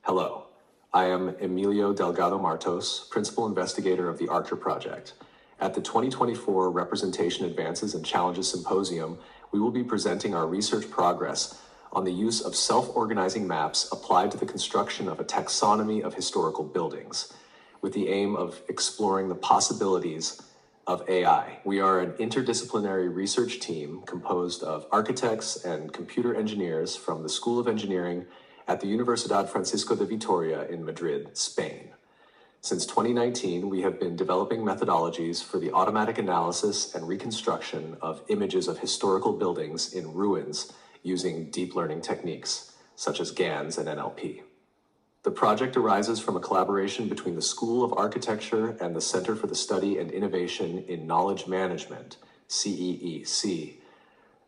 Hello, I am Emilio Delgado Martos, Principal Investigator of the Archer Project. At the 2024 Representation Advances and Challenges Symposium, we will be presenting our research progress on the use of self-organizing maps applied to the construction of a taxonomy of historical buildings, with the aim of exploring the possibilities of AI. We are an interdisciplinary research team composed of architects and computer engineers from the School of Engineering at the Universidad Francisco de Vitoria in Madrid, Spain. Since 2019, we have been developing methodologies for the automatic analysis and reconstruction of images of historical buildings in ruins using deep learning techniques, such as GANs and NLP. The project arises from a collaboration between the School of Architecture and the Center for the Study and Innovation in Knowledge Management, CEEC.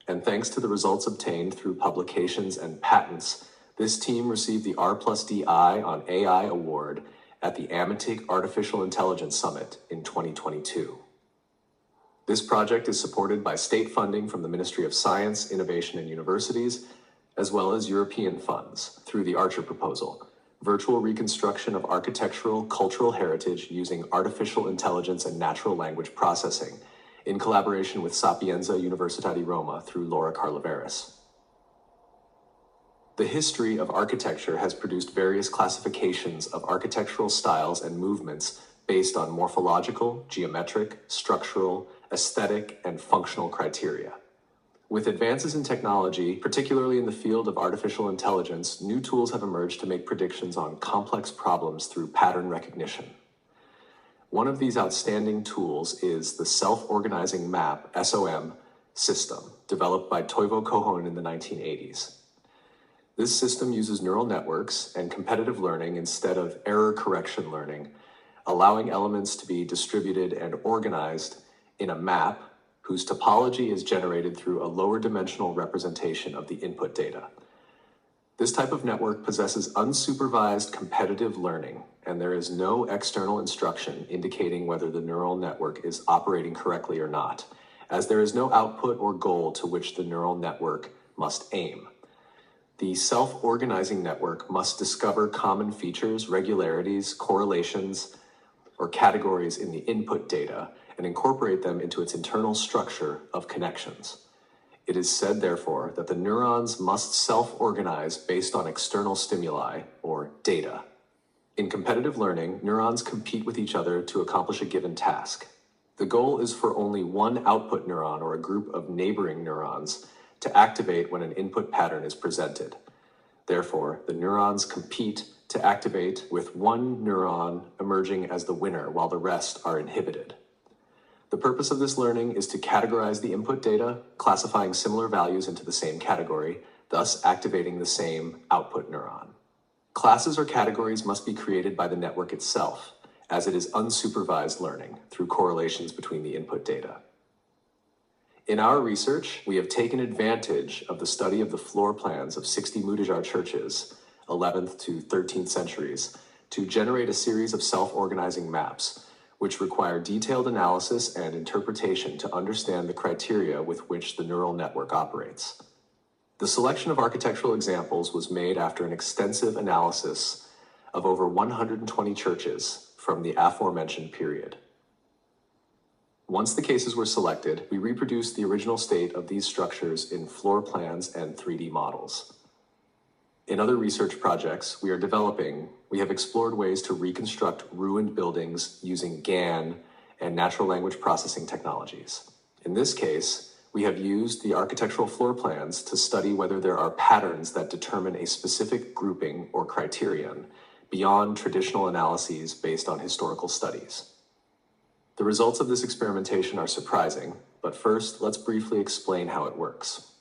And thanks to the results obtained through publications and patents, this team received the R+DI on AI award at the AMITIC Artificial Intelligence Summit in 2022. This project is supported by state funding from the Ministry of Science, Innovation and Universities, as well as European funds through the Archer proposal, virtual reconstruction of architectural cultural heritage using artificial intelligence and natural language processing, in collaboration with Sapienza Università di Roma through Laura Carlaveris. The history of architecture has produced various classifications of architectural styles and movements based on morphological, geometric, structural, aesthetic, and functional criteria. With advances in technology, particularly in the field of artificial intelligence, new tools have emerged to make predictions on complex problems through pattern recognition. One of these outstanding tools is the Self-Organizing Map, SOM, system, developed by Toivo Kohonen in the 1980s. This system uses neural networks and competitive learning instead of error correction learning, allowing elements to be distributed and organized in a map whose topology is generated through a lower dimensional representation of the input data. This type of network possesses unsupervised competitive learning, and there is no external instruction indicating whether the neural network is operating correctly or not, as there is no output or goal to which the neural network must aim. The self-organizing network must discover common features, regularities, correlations, or categories in the input data and incorporate them into its internal structure of connections. It is said, therefore, that the neurons must self-organize based on external stimuli, or data. In competitive learning, neurons compete with each other to accomplish a given task. The goal is for only one output neuron or a group of neighboring neurons to activate when an input pattern is presented. Therefore, the neurons compete to activate with one neuron emerging as the winner while the rest are inhibited. The purpose of this learning is to categorize the input data, classifying similar values into the same category, thus activating the same output neuron. Classes or categories must be created by the network itself, as it is unsupervised learning through correlations between the input data. In our research, we have taken advantage of the study of the floor plans of 60 Mudejar churches, 11th to 13th centuries, to generate a series of self-organizing maps, which require detailed analysis and interpretation to understand the criteria with which the neural network operates. The selection of architectural examples was made after an extensive analysis of over 120 churches from the aforementioned period. Once the cases were selected, we reproduced the original state of these structures in floor plans and 3D models. In other research projects we have explored ways to reconstruct ruined buildings using GAN and natural language processing technologies. In this case, we have used the architectural floor plans to study whether there are patterns that determine a specific grouping or criterion beyond traditional analyses based on historical studies. The results of this experimentation are surprising, but first, let's briefly explain how it works.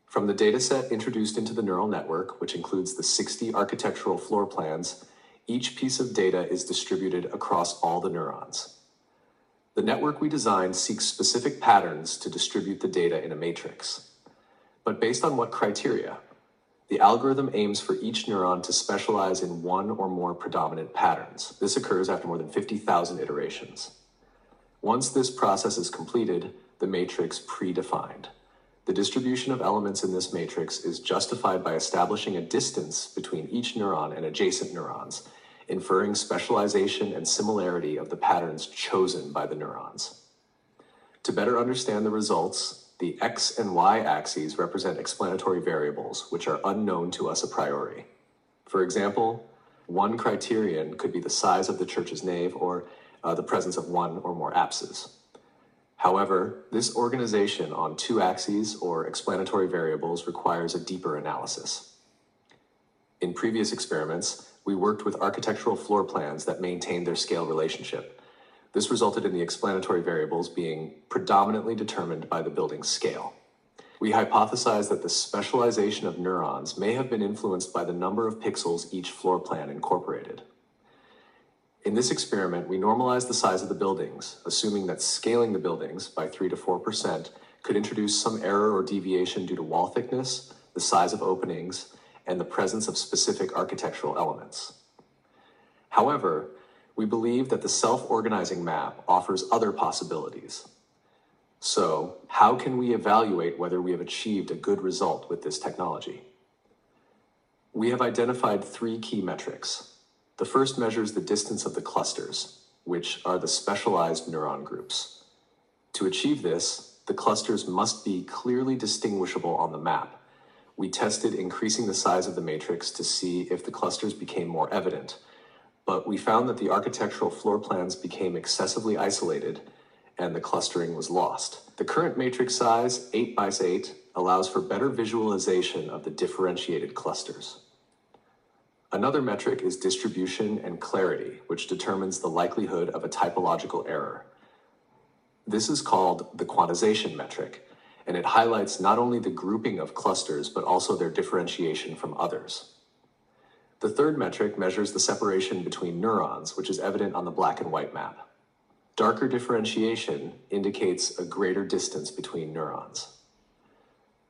From the dataset introduced into the neural network, which includes the 60 architectural floor plans, each piece of data is distributed across all the neurons. The network we designed seeks specific patterns to distribute the data in a matrix. But based on what criteria? The algorithm aims for each neuron to specialize in one or more predominant patterns. This occurs after more than 50,000 iterations. Once this process is completed, the matrix predefined. The distribution of elements in this matrix is justified by establishing a distance between each neuron and adjacent neurons, inferring specialization and similarity of the patterns chosen by the neurons. To better understand the results, the X and Y axes represent explanatory variables, which are unknown to us a priori. For example, one criterion could be the size of the church's nave or the presence of one or more apses. However, this organization on two axes or explanatory variables requires a deeper analysis. In previous experiments, we worked with architectural floor plans that maintained their scale relationship. This resulted in the explanatory variables being predominantly determined by the building's scale. We hypothesized that the specialization of neurons may have been influenced by the number of pixels each floor plan incorporated. In this experiment, we normalized the size of the buildings, assuming that scaling the buildings by 3 to 4% could introduce some error or deviation due to wall thickness, the size of openings, and the presence of specific architectural elements. However, we believe that the self-organizing map offers other possibilities. So, how can we evaluate whether we have achieved a good result with this technology? We have identified 3 key metrics. The first measures the distance of the clusters, which are the specialized neuron groups. To achieve this, the clusters must be clearly distinguishable on the map. We tested increasing the size of the matrix to see if the clusters became more evident, but we found that the architectural floor plans became excessively isolated and the clustering was lost. The current matrix size, 8 by 8, allows for better visualization of the differentiated clusters. Another metric is distribution and clarity, which determines the likelihood of a typological error. This is called the quantization metric, and it highlights not only the grouping of clusters, but also their differentiation from others. The third metric measures the separation between neurons, which is evident on the black and white map. Darker differentiation indicates a greater distance between neurons.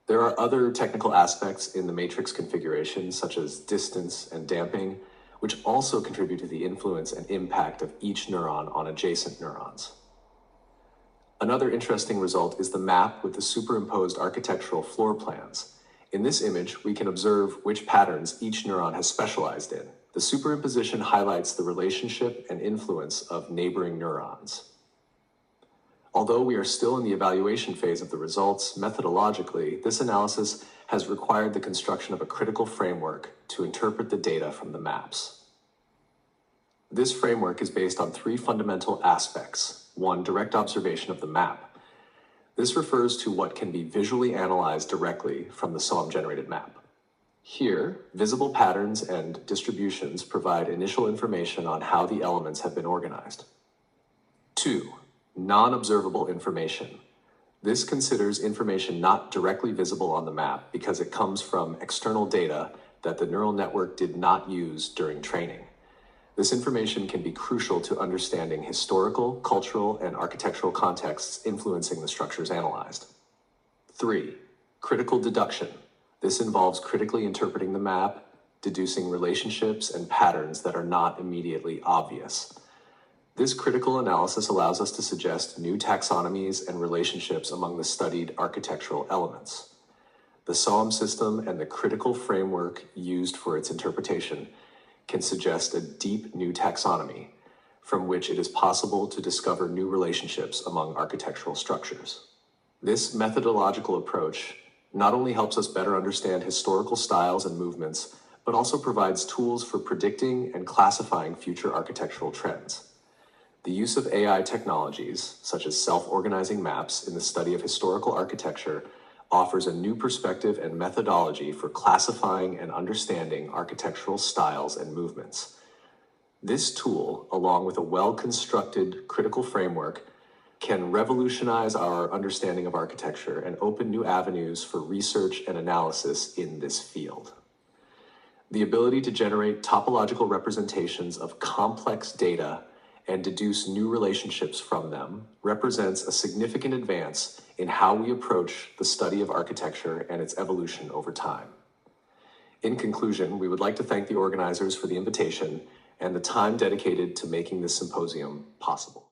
There are other technical aspects in the matrix configuration, such as distance and damping, which also contribute to the influence and impact of each neuron on adjacent neurons. Another interesting result is the map with the superimposed architectural floor plans. In this image, we can observe which patterns each neuron has specialized in. The superimposition highlights the relationship and influence of neighboring neurons. Although we are still in the evaluation phase of the results, methodologically, this analysis has required the construction of a critical framework to interpret the data from the maps. This framework is based on 3 fundamental aspects. 1, direct observation of the map. This refers to what can be visually analyzed directly from the SOM-generated map. Here, visible patterns and distributions provide initial information on how the elements have been organized. 2, non-observable information. This considers information not directly visible on the map because it comes from external data that the neural network did not use during training. This information can be crucial to understanding historical, cultural, and architectural contexts influencing the structures analyzed. 3, critical deduction. This involves critically interpreting the map, deducing relationships and patterns that are not immediately obvious. This critical analysis allows us to suggest new taxonomies and relationships among the studied architectural elements. The SOM system and the critical framework used for its interpretation can suggest a deep new taxonomy from which it is possible to discover new relationships among architectural structures. This methodological approach not only helps us better understand historical styles and movements, but also provides tools for predicting and classifying future architectural trends. The use of AI technologies, such as self-organizing maps in the study of historical architecture, offers a new perspective and methodology for classifying and understanding architectural styles and movements. This tool, along with a well-constructed critical framework, can revolutionize our understanding of architecture and open new avenues for research and analysis in this field. The ability to generate topological representations of complex data and deduce new relationships from them represents a significant advance in how we approach the study of architecture and its evolution over time. In conclusion, we would like to thank the organizers for the invitation and the time dedicated to making this symposium possible.